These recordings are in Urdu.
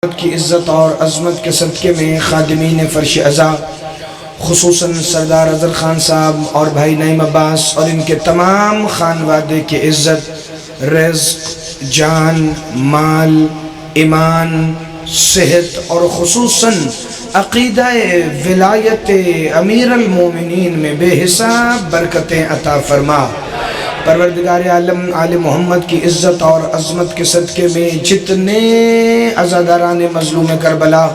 کی عزت اور عظمت کے صدقے میں خادمین فرش عزا خصوصاً سردار اظہر خان صاحب اور بھائی نعیم عباس اور ان کے تمام خانوادے کی عزت، رزق، جان، مال، ایمان، صحت اور خصوصاً عقیدہ ولایت امیر المومنین میں بے حساب برکتیں عطا فرما۔ پروردگار عالم آل محمد کی عزت اور عظمت کے صدقے میں جتنے عزاداران مظلوم کربلا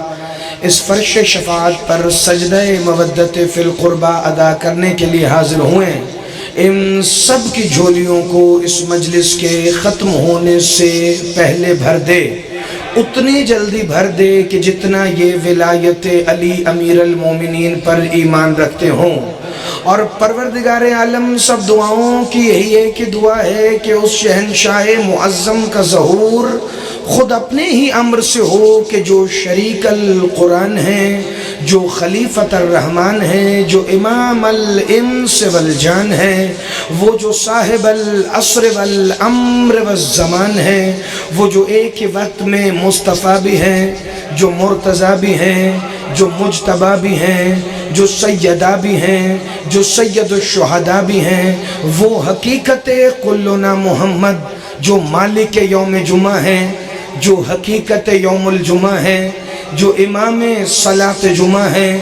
اس فرش شفاعت پر سجدہ مودت فی القربہ ادا کرنے کے لیے حاضر ہوئے، ان سب کی جھولیوں کو اس مجلس کے ختم ہونے سے پہلے بھر دے، اتنی جلدی بھر دے کہ جتنا یہ ولایت علی امیر المومنین پر ایمان رکھتے ہوں۔ اور پروردگار عالم سب دعاؤں کی یہی ایک دعا ہے کہ اس شہنشاہ معظم کا ظہور خود اپنے ہی امر سے ہو کہ جو شریک القرآن ہیں، جو خلیفۃ الرحمن ہیں، جو امام الانس والجان ہیں، وہ جو صاحب العصر والامر والزمان ہیں، وہ جو ایک ہی وقت میں مصطفیٰ بھی ہیں، جو مرتضیٰ بھی ہیں، جو مجتبیٰ بھی ہیں، جو سیدہ بھی ہیں، جو سید الشہداء بھی ہیں، وہ حقیقت کلنا محمد، جو مالک یوم جمعہ ہیں، جو حقیقت یوم الجمعہ ہیں، جو امام صلاۃ جمعہ ہیں،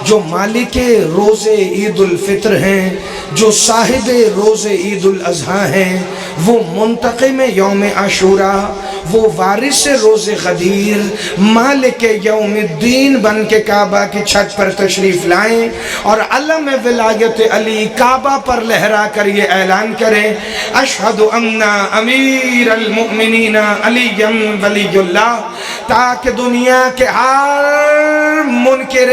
جو مالک روز عید الفطر ہیں، جو صاحب روز عید الاضحیٰ ہیں، وہ منتقم یوم عاشوراء، وہ وارث روز غدیر، مالک یوم الدین بن کے کعبہ کی چھت پر تشریف لائیں اور علم ولایت علی کعبہ پر لہرا کر یہ اعلان کریں، اشہد ان امیر المؤمنین علی ولی اللہ، تاکہ دنیا کے ہر منکر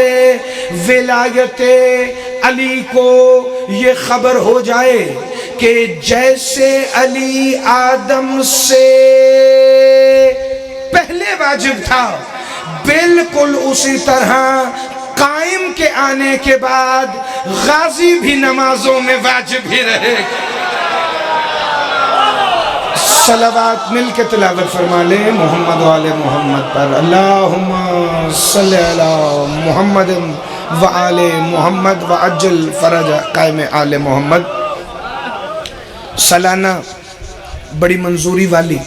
ولایت علی کو یہ خبر ہو جائے کہ جیسے علی آدم سے پہلے واجب تھا، بالکل اسی طرح قائم کے آنے کے بعد غازی بھی نمازوں میں واجب ہی رہے گا۔ صلوات مل کے تلاوت فرما لیں محمد و آل محمد پر، اللہم صلی علی محمد و آل محمد و عجل فرج قائم آل محمد۔ سالانہ بڑی منظوری والی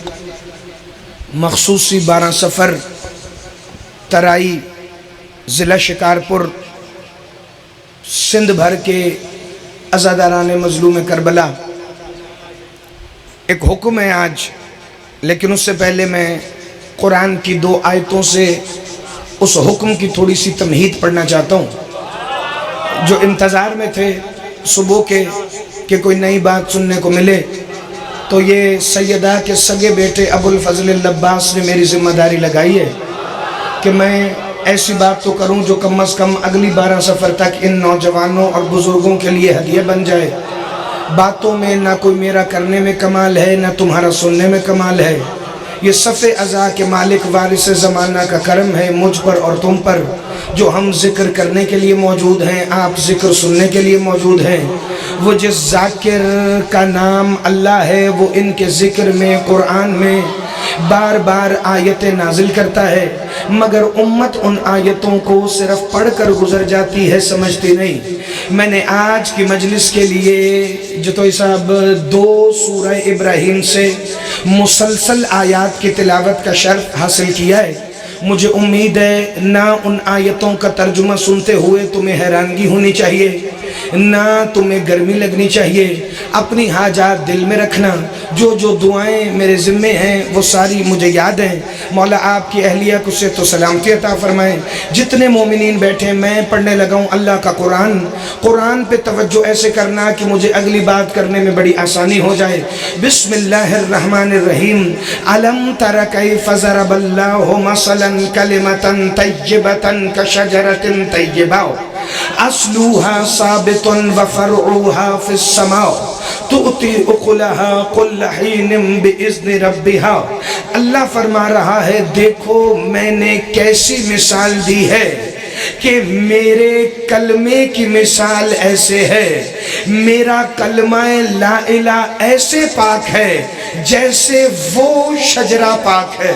مخصوصی 12 سفر ترائی ضلع شکارپور سندھ بھر کے عزاداران مظلوم کربلا ایک حکم ہے آج، لیکن اس سے پہلے میں قرآن کی 2 آیتوں سے اس حکم کی تھوڑی سی تمہید پڑھنا چاہتا ہوں۔ جو انتظار میں تھے صبح کے کہ کوئی نئی بات سننے کو ملے، تو یہ سیدہ کے سگے بیٹے ابو الفضل العباس نے میری ذمہ داری لگائی ہے کہ میں ایسی بات تو کروں جو کم از کم اگلی 12 سفر تک ان نوجوانوں اور بزرگوں کے لیے ہدیہ بن جائے۔ باتوں میں نہ کوئی میرا کرنے میں کمال ہے، نہ تمہارا سننے میں کمال ہے، یہ صف عزا کے مالک وارث زمانہ کا کرم ہے مجھ پر اور تم پر، جو ہم ذکر کرنے کے لیے موجود ہیں، آپ ذکر سننے کے لیے موجود ہیں۔ وہ جس ذاکر کا نام اللہ ہے، وہ ان کے ذکر میں قرآن میں بار بار آیتیں نازل کرتا ہے، مگر امت ان آیتوں کو صرف پڑھ کر گزر جاتی ہے، سمجھتی نہیں۔ میں نے آج کی مجلس کے لیے جو تو صاحب 2 سورہ ابراہیم سے مسلسل آیات کی تلاوت کا شرف حاصل کیا ہے۔ مجھے امید ہے نہ ان آیتوں کا ترجمہ سنتے ہوئے تمہیں حیرانگی ہونی چاہیے، نہ تمہیں گرمی لگنی چاہیے۔ اپنی حاجات دل میں رکھنا، جو دعائیں میرے ذمے ہیں وہ ساری مجھے یاد ہیں۔ مولا آپ کی اہلیہ کو سے تو سلامتی عطا فرمائیں۔ جتنے مومنین بیٹھے، میں پڑھنے لگا ہوں اللہ کا قرآن پہ توجہ ایسے کرنا کہ مجھے اگلی بات کرنے میں بڑی آسانی ہو جائے۔ بسم اللہ الرحمن الرحیم۔ علم تر کیف ضرب اللہ مثلا کلمۃ طیبۃ کشجرۃ طیبہ اصلها ثابت وفرعها في السماء تؤتی اکلها کل حین باذن ربها۔ اللہ فرما رہا ہے، دیکھو میں نے کیسی مثال دی ہے کہ میرے کلمے کی مثال ایسے ہے، میرا کلمہ لا الہ ایسے پاک ہے جیسے وہ شجرہ پاک ہے۔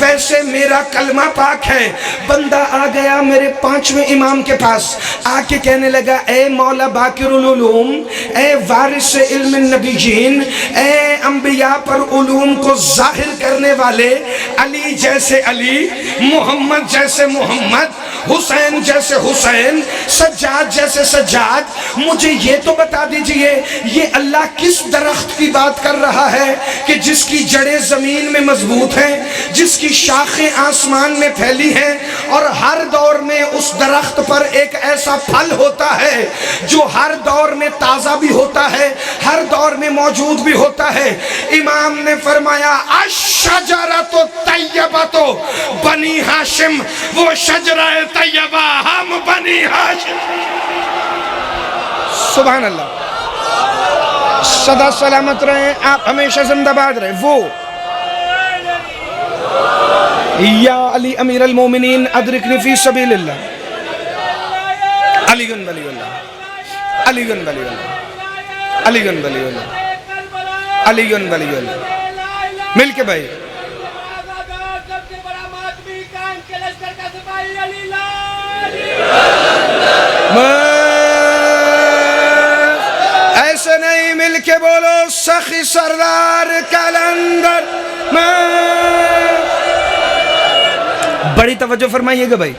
ویسے میرا کلمہ پاک ہے۔ بندہ آ گیا میرے 5ویں امام کے پاس، آ کے کہنے لگا اے مولا باقر العلوم، اے وارث علم النبیین، اے انبیاء پر علوم کو ظاہر کرنے والے، علی جیسے علی، محمد جیسے محمد، حسین جیسے حسین، سجاد جیسے سجاد، مجھے یہ تو بتا دیجئے یہ اللہ کس درخت کی بات کر رہا ہے کہ جس کی جڑیں زمین میں مضبوط ہیں، جس کی شاخیں آسمان میں پھیلی ہیں، اور ہر دور میں اس درخت پر ایک ایسا پھل ہوتا ہے جو ہر دور میں تازہ بھی ہوتا ہے، ہر دور میں موجود بھی ہوتا ہے۔ امام نے فرمایا الشجرۃ الطیبۃ بنی ہاشم، وہ شجرہ طیبہ ہم بنی ہاشم۔ سبحان اللہ، سدا سلامت رہیں آپ، ہمیشہ زندہ باد رہیں۔ وہ یا علی امیر المومنین ادرکنی فی سبیل اللہ، علی گن ولی اللہ، علی گن ولی اللہ، علی گن ولی اللہ، علی گن ولی اللہ، مل کے بھائی ایسے نہیں، مل کے بولو سخی سردار کلندر بڑی توجہ فرمائیے گا بھائی،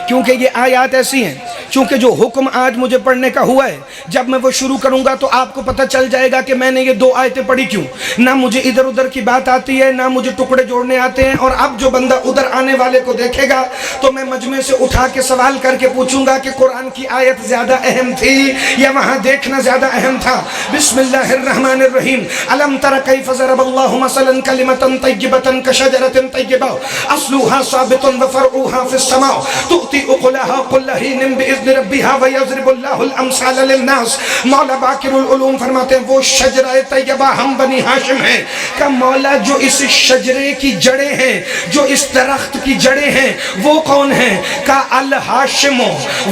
کیونکہ یہ آیات ایسی ہیں، چونکہ جو حکم آج مجھے پڑھنے کا ہوا ہے، جب میں وہ شروع کروں گا تو آپ کو پتہ چل جائے گا کہ میں نے یہ 2 آیتیں پڑھی کیوں۔ نہ مجھے ادھر ادھر کی بات آتی ہے، نہ مجھے ٹکڑے جوڑنے آتے ہیں، اور اب جو بندہ ادھر آنے والے کو دیکھے گا تو میں مجمع سے اٹھا کے سوال کر کے پوچھوں گا کہ قرآن کی آیت زیادہ اہم تھی یا وہاں دیکھنا زیادہ اہم تھا۔ بسم اللہ الرحمن الرحیم، الم تر کیف ضرب اللہ مثلا کلمۃ طیبۃ کشجرۃ طیبہ اصلها ثابت وفرعها فی السماء تؤتی اکلها کل حین باذن ربها ویضرب اللہ الامثال للناس۔ مولا باقر العلوم فرماتے ہیں وہ شجرہ طیبہ ہم بنی ہاشم ہیں کہ مولا جو اس شجرے کی جڑیں ہیں، جو اس درخت کی جڑیں ہیں، وہ کون ہیں؟ کہ الہاشم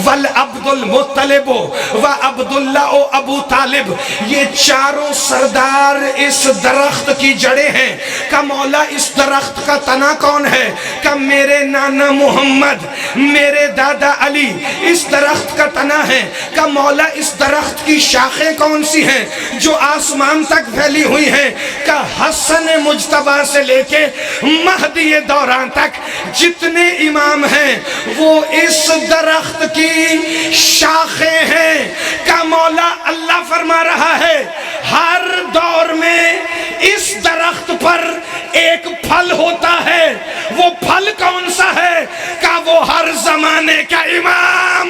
والعبد المطلب وعبداللہ و ابو طالب، یہ چاروں سردار اس درخت کی جڑیں ہیں۔ کہ مولا اس درخت کا تنا کون ہے؟ کہ میرے نانا محمد، میرے دادا علی اس درخت کا تنا ہے۔ کہ مولا اس درخت کی شاخیں کون سی ہیں جو آسمان تک پھیلی ہوئی ہیں؟ کہ حسن مجتبی سے لے کے مہدی دوران تک جتنے امام ہیں وہ اس درخت کی شاخیں ہیں۔ کہ مولا اللہ فرما رہا ہے ہر دور میں اس درخت پر ایک پھل ہوتا ہے، وہ پھل کون سا ہے؟ کہ وہ ہر زمانے کا امام۔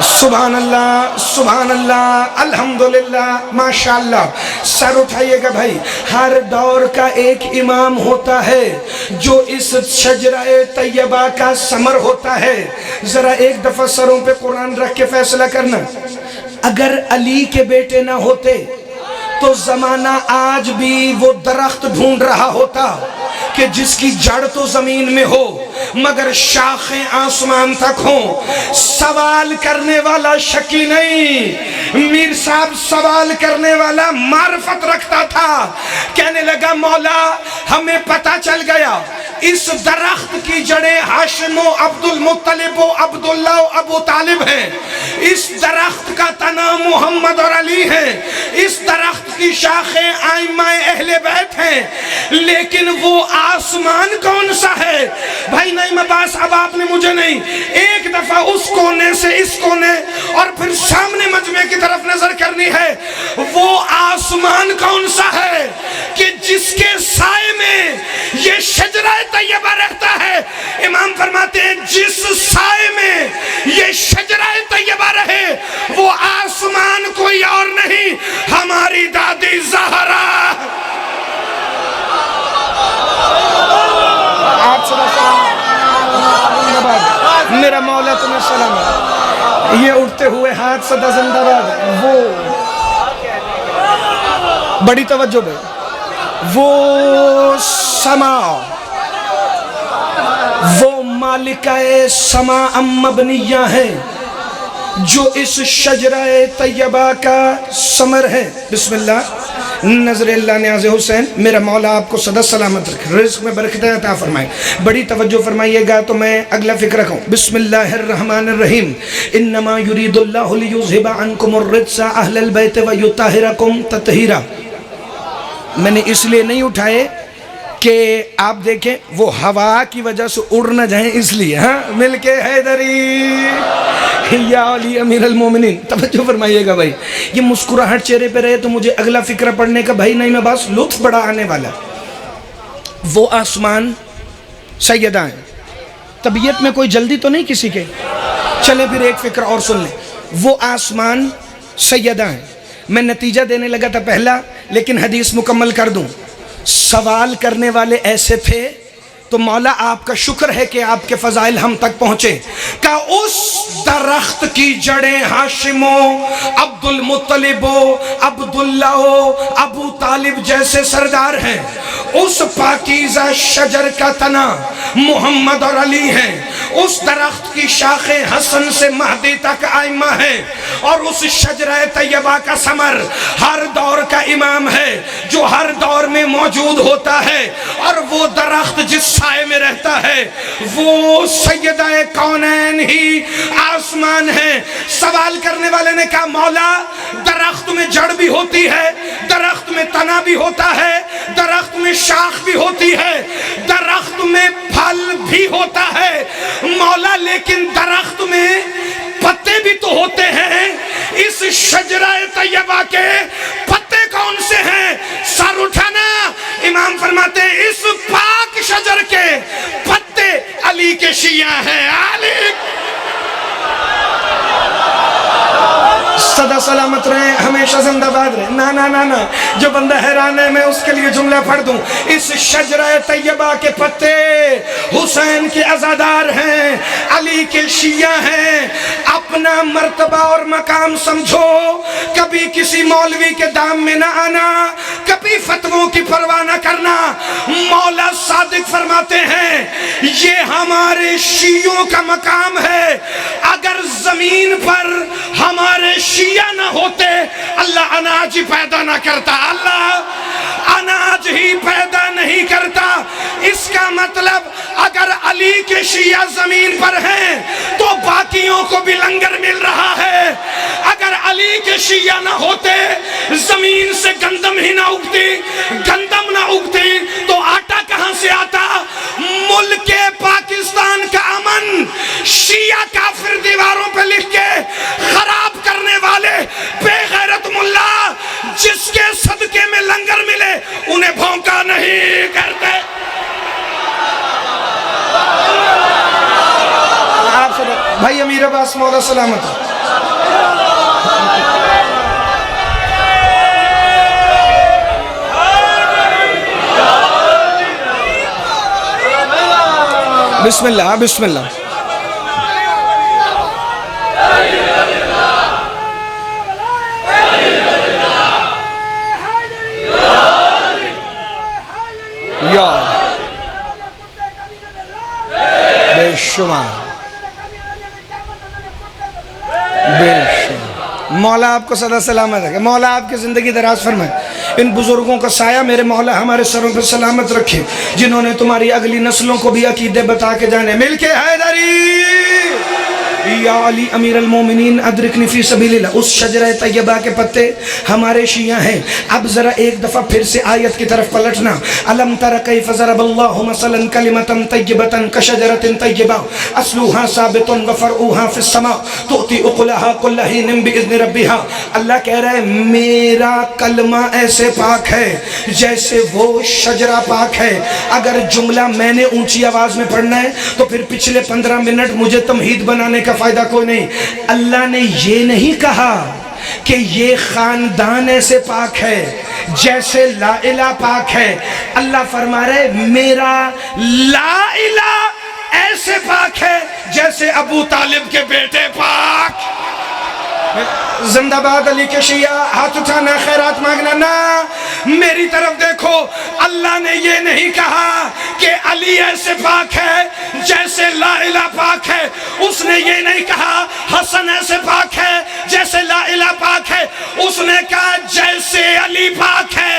سبحان اللہ، سبحان اللہ، الحمدللہ، ماشاءاللہ۔ سر اٹھائیے گا بھائی، ہر دور کا ایک امام ہوتا ہے جو اس شجرہ طیبہ کا ثمر ہوتا ہے۔ ذرا ایک دفعہ سروں پہ قرآن رکھ کے فیصلہ کرنا، اگر علی کے بیٹے نہ ہوتے تو زمانہ آج بھی وہ درخت ڈھونڈ رہا ہوتا کہ جس کی جڑ تو زمین میں ہو مگر شاخیں آسمان تک ہوں۔ سوال کرنے والا شکی نہیں، میر صاحب سوال کرنے والا معرفت رکھتا تھا، کہنے لگا مولا ہمیں پتہ چل گیا اس درخت کی جڑیں ہاشم و عبد المطلب و عبداللہ و ابو طالب ہیں، اس درخت کا تنا محمد اور علی ہیں، اس درخت کی شاخیں ائمہ اہل بیت ہیں، لیکن وہ آسمان کون سا ہے؟ بھائی نعیم عباس، اب آپ نے مجھے نہیں، ایک دفعہ اس کونے سے اس کونے اور پھر سامنے مجمع کی طرف نظر کرنی ہے۔ وہ آسمان کون سا ہے کہ جس کے سائے میں یہ شجرہ طیبہ رہتا ہے؟ امام فرماتے ہیں جس سائے میں یہ شجرہ طیبہ رہے وہ آسمان کوئی اور نہیں، ہماری دادی زہرا۔ آپ صدا سلام، میرا مولا تمہیں سلام ہے۔ یہ اٹھتے ہوئے ہاتھ صدا زندہ باد، وہ بڑی توجہ بھائی، وہ سما، وہ مالکہ سماء مبنیہ ہے جو اس شجرہ طیبہ کا ثمر ہے۔ بسم اللہ، نظر اللہ نیاز حسین، میرا مولا آپ کو سدا سلامت رکھے، رزق میں برکتیں عطا فرمائے۔ بڑی توجہ فرمائیے گا تو میں اگلا فکر رکھوں۔ بسم اللہ الرحمن الرحیم، انما یرید اللہ لیذھب عنکم الرجس اہل البیت ویطہرکم تطہیرا۔ میں نے اس لیے نہیں اٹھائے کہ آپ دیکھیں وہ ہوا کی وجہ سے اڑ نہ جائیں، اس لیے ہاں مل کے حیدری یا علی امیر المومنین۔ توجہ فرمائیے گا بھائی، یہ مسکراہٹ چہرے پہ رہے تو مجھے اگلا فکرہ پڑھنے کا بھائی نہیں، میں بس لطف بڑا آنے والا۔ وہ آسمان سیدہ ہیں، طبیعت میں کوئی جلدی تو نہیں کسی کے؟ چلیں پھر ایک فکرہ اور سن لیں۔ وہ آسمان سیدہ ہیں، میں نتیجہ دینے لگا تھا پہلا، لیکن حدیث مکمل کر دوں۔ سوال کرنے والے ایسے تھے تو مولا آپ کا شکر ہے کہ آپ کے فضائل ہم تک پہنچے۔ کہ اس درخت کی جڑیں ہاشم و عبد المطلب و عبداللہ و ابو طالب جیسے سردار ہیں، اس پاکیزہ شجر کا تنا محمد اور علی ہیں، اس درخت کی شاخیں حسن سے مہدی تک آئمہ ہیں، اور اس شجرہ طیبہ کا ثمر ہر دور کا امام ہے جو ہر دور میں موجود ہوتا ہے، اور وہ درخت جس سائے میں رہتا ہے وہ سیدہ کونین ہی آسمان ہے۔ سوال کرنے والے نے کہا مولا درخت میں جڑ بھی ہوتی ہے، درخت میں تنا بھی ہوتا ہے، درخت میں شاخ بھی ہوتی ہے، درخت میں پھل بھی ہوتا ہے مولا، لیکن درخت میں پتے بھی تو ہوتے ہیں، اس شجرہ طیبہ کے پتے کون سے ہیں؟ سر اٹھانا۔ امام فرماتے ہیں اس پاک شجر کے پتے علی کے شیعہ ہیں۔ علی صدا سلامت رہے، ہمیشہ زندہ باد رہے۔ نا نا نا نا، جو بندہ حیران ہے میں اس کے لیے جملہ پڑھ دوں۔ اس شجرہ طیبہ کے پتے حسین کے عزادار ہیں، علی کے شیعہ ہیں۔ اپنا مرتبہ اور مقام سمجھو، کبھی کسی مولوی کے دام میں نہ آنا، کبھی فتووں کی پرواہ نہ کرنا۔ مولا صادق فرماتے ہیں یہ ہمارے شیعوں کا مقام ہے، اگر زمین پر ہمارے شیعہ نہ ہوتے اللہ اناج ہی پیدا نہ کرتا، اللہ اناج ہی پیدا نہیں کرتا۔ اس کا مطلب اگر علی کے شیعہ زمین پر ہیں تو باقیوں کو بھی لنگر مل رہا ہے، اگر علی کے شیعہ نہ ہوتے زمین سے گندم ہی نہ اگتی، گندم نہ اگتی تو آٹا کہاں سے آتا؟ ملک پاکستان کا امن شیعہ کافر دیواروں پہ لکھ کے خراب کرنے والے بے غیرت ملا جس کے صدقے میں لنگر ملے انہیں بھونکا نہیں کرتے۔ آپ سے بھائی امیر عباس مولا سلامت۔ بسم اللہ بسم اللہ۔ بے شمار بے شمار مولا آپ کو صدا سلامت رکھے، مولا آپ کی زندگی دراز فرمائے، ان بزرگوں کا سایہ میرے مولا ہمارے سروں پر سلامت رکھے جنہوں نے تمہاری اگلی نسلوں کو بھی عقیدے بتا کے جانے۔ مل کے حیدری یا علی امیر المومنین ادرکنی فی سبیل اللہ۔ اس شجرہ طیبہ کے پتے ہمارے شیعہ ہیں۔ اب ذرا ایک دفعہ پھر سے آیت کی طرف پلٹنا۔ الم تر کیف ضرب اللہ مثلا کلمۃ طیبۃ کشجرۃ طیبہ اصلها ثابت وفرعها فی السماء تؤتی اکلها کل حین باذن ربها۔ اللہ کہہ رہا ہے میرا کلمہ ایسے پاک ہے جیسے وہ شجرہ پاک ہے۔ اگر جملہ میں نے اونچی آواز میں پڑھنا ہے تو پھر پچھلے 15 منٹ مجھے تمہید بنانے کا فائدہ کوئی نہیں۔ اللہ نے یہ نہیں کہا کہ یہ خاندان ایسے پاک ہے جیسے لا الہ پاک ہے، اللہ فرما رہے میرا لا الہ ایسے پاک ہے جیسے ابو طالب کے بیٹے پاک۔ زندہ باد علی کے شیعہ، ہاتھ اٹھانا خیرات مانگنا۔ نا میری طرف دیکھو، اللہ نے یہ نہیں کہا کہ علی ایسے پاک ہے جیسے لا الہ پاک ہے، اس نے یہ نہیں کہا حسن ایسے پاک ہے جیسے لا الہ پاک ہے، اس نے کہا جیسے علی پاک ہے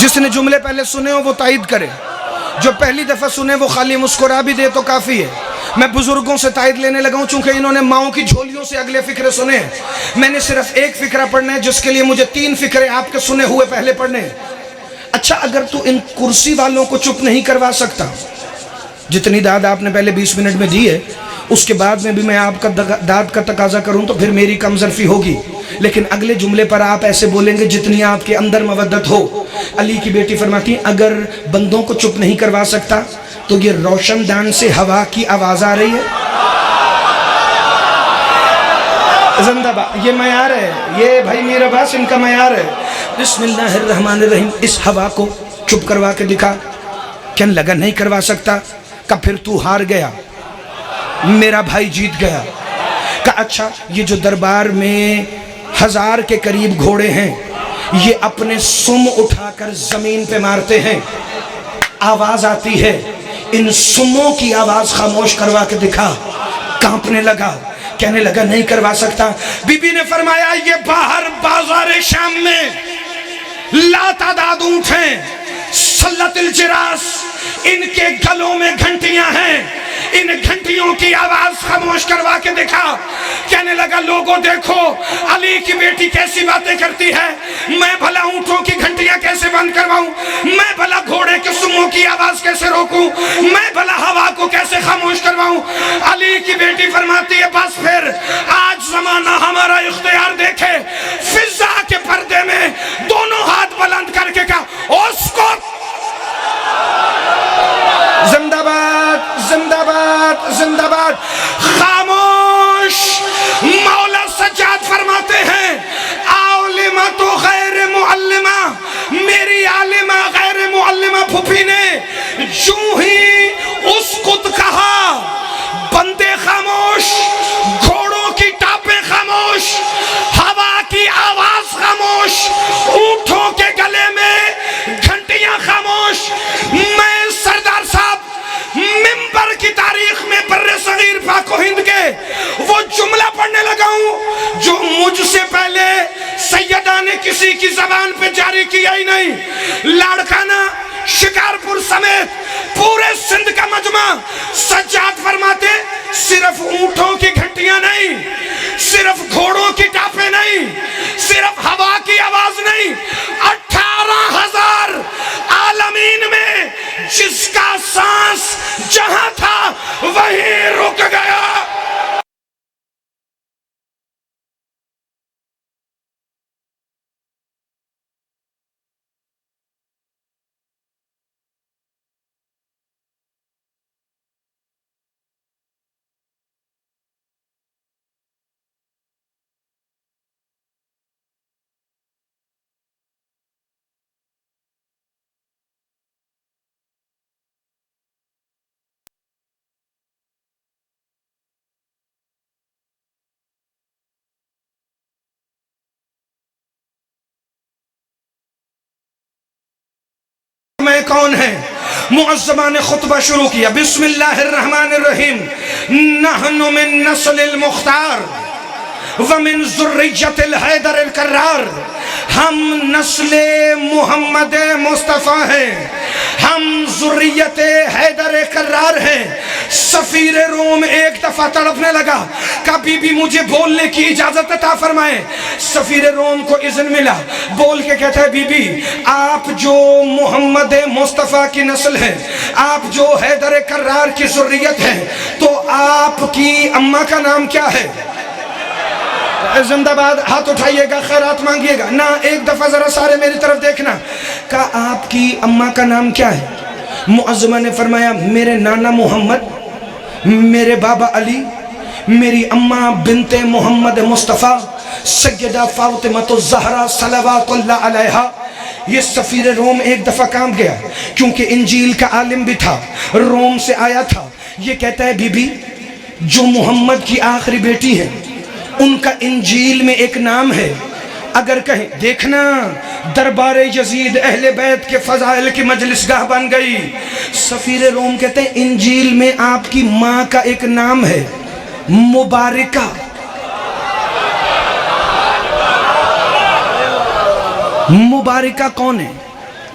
جس نے جملے پہلے سنے ہو وہ تائید کرے، جو پہلی دفعہ سنے وہ خالی مسکرا بھی دے تو کافی ہے۔ میں بزرگوں سے تائید لینے لگا ہوں چونکہ انہوں نے ماؤں کی جھولیوں سے اگلے فقرے سنے ہیں، میں نے صرف ایک فقرہ پڑھنا ہے جس کے لیے مجھے 3 فقرے آپ کے سنے ہوئے پہلے پڑھنے ہیں۔ اچھا اگر تو ان کرسی والوں کو چپ نہیں کروا سکتا، جتنی داد آپ نے پہلے 20 منٹ میں دی ہے اس کے بعد میں بھی میں آپ کا داد کا تقاضا کروں تو پھر میری کم ظرفی ہوگی، لیکن اگلے جملے پر آپ ایسے بولیں گے جتنی آپ کے اندر مودت ہو۔ علی کی بیٹی فرماتی ہیں اگر بندوں کو چپ نہیں کروا سکتا تو یہ روشن دان سے ہوا کی آواز آ رہی ہے، زندہ باد، یہ معیار ہے، یہ بھائی میرا باس ان کا معیار ہے۔ بسم اللہ الرحمن الرحیم، اس ہوا کو چپ کروا کے دکھا۔ کہنے لگا نہیں کروا سکتا، کہا پھر تو ہار گیا، میرا بھائی جیت گیا۔ کہا اچھا یہ جو دربار میں 1000 کے قریب گھوڑے ہیں یہ اپنے سم اٹھا کر زمین پہ مارتے ہیں، آواز آتی ہے، ان سموں کی آواز خاموش کروا کے دکھا۔ کانپنے لگا، کہنے لگا نہیں کروا سکتا۔ بی بی نے فرمایا یہ باہر بازار شام میں لا تعداد اونٹ ہیں، سلت الجراس، ان کے گلوں میں گھنٹیاں ہیں، ان گھنٹیوں کی آواز خاموش کروا کے دکھا۔ کہنے لگا لوگوں دیکھو علی کی بیٹی کیسی باتیں کرتی ہے، میں بھلا اونٹوں کی گھنٹیاں کیسے بند کرواؤں، میں بھلا گھوڑے کے سموں کی آواز کیسے روکوں، میں بھلا ہوا کو کیسے خاموش کرواؤں۔ علی کی بیٹی فرماتی ہے بس پھر آج زمانہ ہمارا اختیار دیکھے۔ فضا کے پردے میں دونوں ہاتھ بلند کر کے کہا اس کو زندہ باد، زندہ باد، زندہ باد۔ خاموش۔ مولا سجاد فرماتے ہیں عالمہ تو غیر معلمہ، میری عالمہ غیر معلمہ پھوپھی نے یوں ہی اس خود کہا، بندے خاموش، گھوڑوں کی ٹاپیں خاموش، ہوا کی آواز خاموش، اونٹوں کے گلے میں گھنٹیاں خاموش۔ میں سردار صاحب منبر کی تاریخ میں بر صغیر پاک و ہند کے وہ جملہ پڑھنے لگا ہوں جو مجھ سے پہلے سیدہ نے کسی کی زبان پہ جاری کیا ہی نہیں۔ لاڑکانہ، شکارپور سمیت پورے سندھ کا مجمع سجاد فرماتے صرف اونٹوں کی گھنٹیاں نہیں، صرف گھوڑوں کی ٹاپیں نہیں، صرف ہوا کی آواز نہیں، 18,000 عالمین میں جس کا سانس جہاں تھا وہیں رک گیا۔ میں کون ہے؟ معظمہ نے خطبہ شروع کیا، بسم اللہ الرحمن الرحیم، نحن من نسل المختار ومن ذریت الحیدر الکرار، ہم نسل محمد مصطفیٰ ہیں، ہم ذریت حیدر کرار ہیں۔ سفیر روم ایک دفعہ تڑپنے لگا، کہا بی بی مجھے بولنے کی اجازت عطا فرمائیں۔ سفیر روم کو اذن ملا، بول کے کہتا ہے بی بی آپ جو محمد مصطفیٰ کی نسل ہیں، آپ جو حیدر کرار کی ذریت ہیں، تو آپ کی اماں کا نام کیا ہے؟ زندہ باد، ہاتھ اٹھائیے گا، خیرات مانگیے گا نا، ایک دفعہ ذرا سارے میری طرف دیکھنا۔ کہا آپ کی اماں کا نام کیا ہے؟ معظمہ نے فرمایا میرے نانا محمد، میرے بابا علی، میری اماں بنت محمد مصطفیٰ سیدہ فاطمہ الزہرا صلوات اللہ علیہا۔ یہ سفیر روم ایک دفعہ کام گیا کیونکہ انجیل کا عالم بھی تھا، روم سے آیا تھا۔ یہ کہتا ہے بی بی جو محمد کی آخری بیٹی ہے ان کا انجیل میں ایک نام ہے، اگر کہیں دیکھنا دربار یزید اہل بیت کے فضائل کی مجلس گاہ بن گئی۔ سفیر روم کہتے ہیں انجیل میں آپ کی ماں کا ایک نام ہے مبارکہ۔ مبارکہ کون ہے؟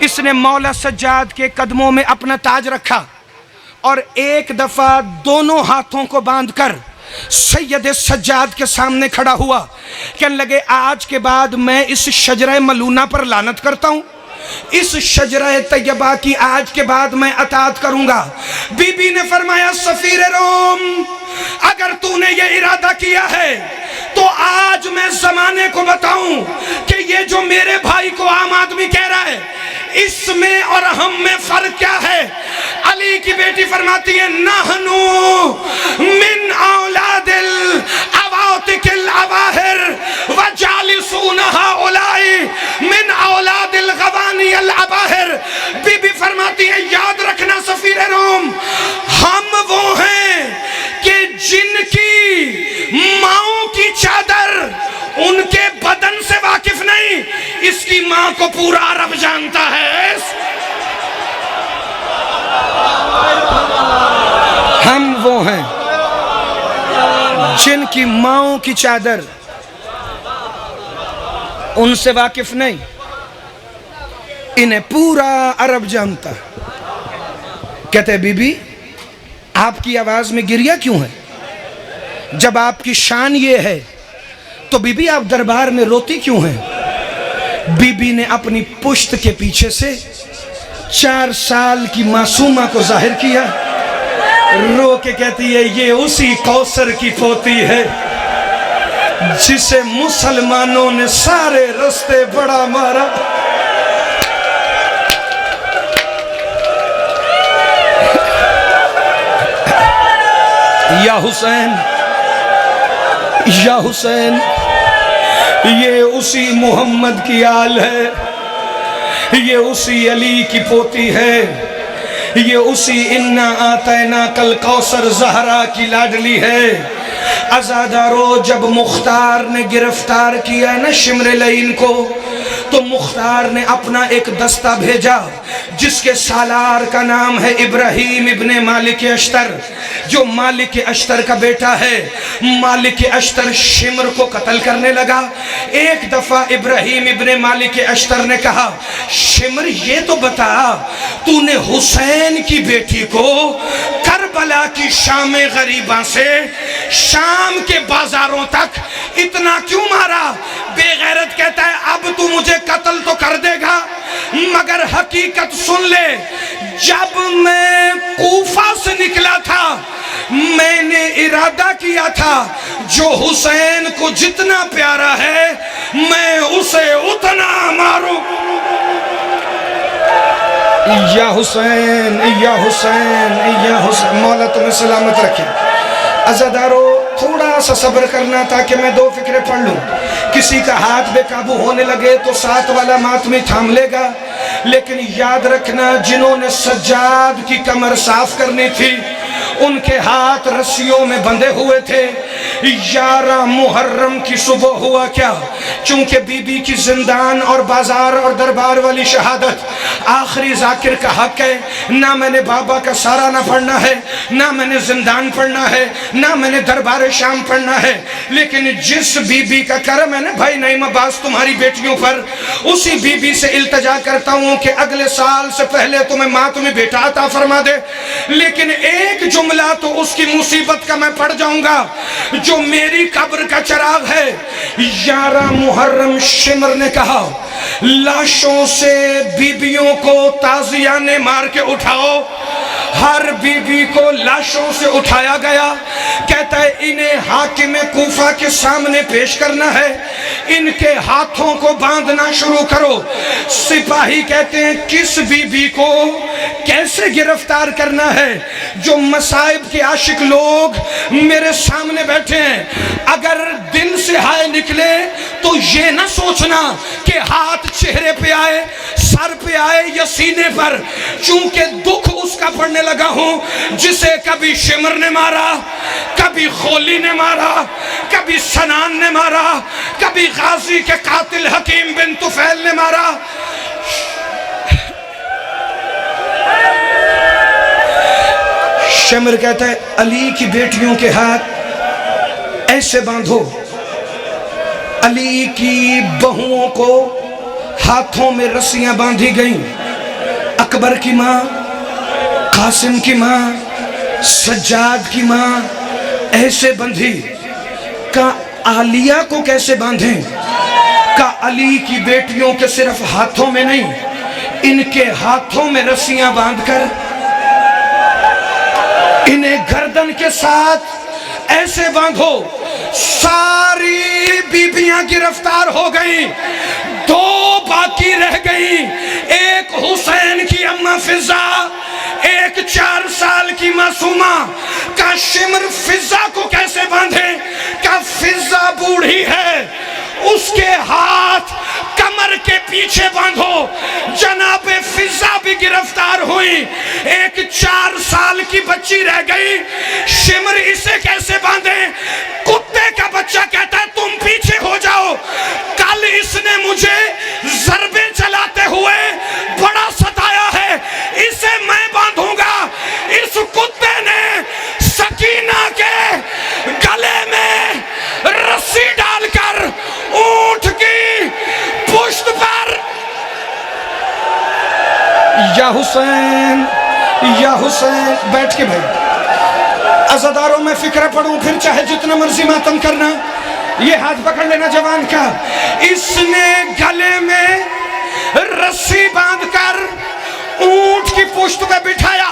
اس نے مولا سجاد کے قدموں میں اپنا تاج رکھا اور ایک دفعہ دونوں ہاتھوں کو باندھ کر سید سجاد کے سامنے کھڑا ہوا، کہنے لگے آج کے بعد میں اس شجرہ ملونہ پر لعنت کرتا ہوں، اس شجرہ طیبہ کی آج کے بعد میں اطاعت کروں گا۔ بی بی نے فرمایا سفیر روم، اگر تو نے یہ ارادہ کیا ہے تو آج میں زمانے کو بتاؤں کہ یہ جو میرے بھائی کو عام آدمی کہہ رہا ہے اس میں اور ہم میں فرق کیا ہے؟ علی کی بیٹی فرماتی ہے نحنو من اولاد العواتق العواہر وجالسون ہؤلاء من اولاد الغوانی العباہر۔ بی بی فرماتی ہے یاد رکھنا سفیر روم، ہم وہ ہیں کہ جن کی ماؤں کی چادر ان کے بدن سے واقف نہیں، اس کی ماں کو پورا عرب جانتا ہے۔ ہم وہ ہیں جن کی ماؤں کی چادر ان سے واقف نہیں، انہیں پورا عرب جانتا۔ کہتے ہیں بی بی آپ کی آواز میں گریہ کیوں ہے؟ جب آپ کی شان یہ ہے تو بی بی آپ دربار میں روتی کیوں ہیں؟ بی بی نے اپنی پشت کے پیچھے سے 4 سال کی معصومہ کو ظاہر کیا، رو کے کہتی ہے یہ اسی کوثر کی پوتی ہے جسے مسلمانوں نے سارے رستے بڑا مارا۔ یا حسین، یا حسین، یہ اسی محمد کی آل ہے، یہ اسی علی کی پوتی ہے، یہ اسی انا آتیناک الکوثر زہرا کی لاڈلی ہے۔ عزادارو جب مختار نے گرفتار کیا نا شمر لعین کو تو مختار نے اپنا ایک دستہ بھیجا جس کے سالار کا نام ہے ابراہیم ابن مالک اشتر، جو مالک اشتر کا بیٹا ہے۔ مالک اشتر شمر کو قتل کرنے لگا۔ ایک دفعہ ابراہیم ابن مالک اشتر نے کہا شمر یہ تو بتا تو نے حسین کی بیٹی کو کربلا کی شام غریباں سے شام کے بازاروں تک اتنا کیوں مارا؟ بے غیرت کہتا ہے اب تو مجھے قتل تو کر دے گا مگر حقیقت سن لے، جب میں کوفہ سے نکلا تھا میں نے ارادہ کیا تھا جو حسین کو جتنا پیارا ہے میں اسے اتنا ماروں۔ یا حسین، یا حسین، یا حسین، مولا تمہیں سلامت رکھے۔ عزادارو تھوڑا سا صبر کرنا تاکہ میں 2 فکریں پڑھ لوں۔ کسی کا ہاتھ بے قابو ہونے لگے تو ساتھ والا ماتمی تھام لے گا، لیکن یاد رکھنا جنہوں نے سجاد کی کمر صاف کرنی تھی ان کے ہاتھ رسیوں میں بندھے ہوئے تھے۔ 11 محرم کی صبح ہوا کیا، چونکہ بی بی کی زندان اور بازار اور دربار والی شہادت آخری ذاکر کا حق ہے۔ نہ میں نے بابا کا سارانہ پڑھنا ہے، نہ میں نے زندان پڑھنا ہے، نہ میں نے دربار شام پڑھنا ہے، لیکن جس بی بی کا کرم ہے نا بھائی نعیم عباس تمہاری بیٹیوں پر، اسی بی بی سے التجا کرتا ہوں کہ اگلے سال سے پہلے تمہیں ماں تمہیں بیٹا عطا فرما دے۔ لیکن ایک جملہ تو اس کی مصیبت کا میں پڑھ جاؤں گا جو میری قبر کا چراغ ہے۔ 11 محرم شمر نے کہا لاشوں سے بیبیوں کو تازیانے مار کے اٹھاؤ۔ ہر بی بی کو لاشوں سے اٹھایا گیا، کہتا ہے انہیں حاکم کوفہ کے سامنے پیش کرنا ہے، ان کے ہاتھوں کو باندھنا شروع کرو۔ سپاہی کہتے ہیں کس بی بی کو کیسے گرفتار کرنا ہے؟ جو مصائب کے عاشق لوگ میرے سامنے بیٹھے ہیں اگر دل سے ہائے نکلے تو یہ نہ سوچنا کہ ہاتھ چہرے پہ آئے، سر پہ آئے یا سینے پر، چونکہ دکھ اس کا پڑھنے لگا ہوں جسے کبھی شمر نے مارا، کبھی خولی نے مارا، کبھی سنان نے مارا، کبھی غازی کے قاتل حکیم بن طفیل نے مارا۔ شمر کہتا ہے علی کی بیٹیوں کے ہاتھ ایسے باندھو، علی کی بہوؤں کو ہاتھوں میں رسیاں باندھی گئیں. اکبر کی ماں، قاسم کی ماں، سجاد کی ماں ایسے بندھی. کہا عالیہ کو کیسے باندھیں؟ کہا علی کی بیٹیوں کے صرف ہاتھوں میں نہیں، ان کے ہاتھوں میں رسیاں باندھ کر انہیں گردن کے ساتھ ایسے باندھو. ساری بیبیاں گرفتار ہو گئیں، 2 باقی رہ گئیں. ایک حسین کی اماں فضا، ایک 4 سال کی معصومہ. کا شمر فضا کو کیسے باندھیں؟ کا فضا بوڑھی ہے، اس کے ہاتھ کمر کے پیچھے باندھو. جناب فضا بھی گرفتار ہوئی، ایک 4 سال کی بچی رہ گئی. شمر اسے کیسے باندھیں؟ کتے کا بچہ کہتا ہے تم پیچھے ہو جاؤ. کل اس نے مجھے ضربے چلاتے ہوئے بڑا ستایا ہے، اسے میں باندھوں گا. اس کتے نے سکینہ کے گلے میں رسی ڈال کر اونٹ کی پشت پر. یا حسین، یا حسین. بیٹھ کے بھائی عزاداروں میں فکرہ پڑھوں، پھر چاہے جتنا مرضی ماتم کرنا. یہ ہاتھ پکڑ لینا جوان کا. اس نے گلے میں رسی باندھ کر اونٹ کی پشت پہ بٹھایا.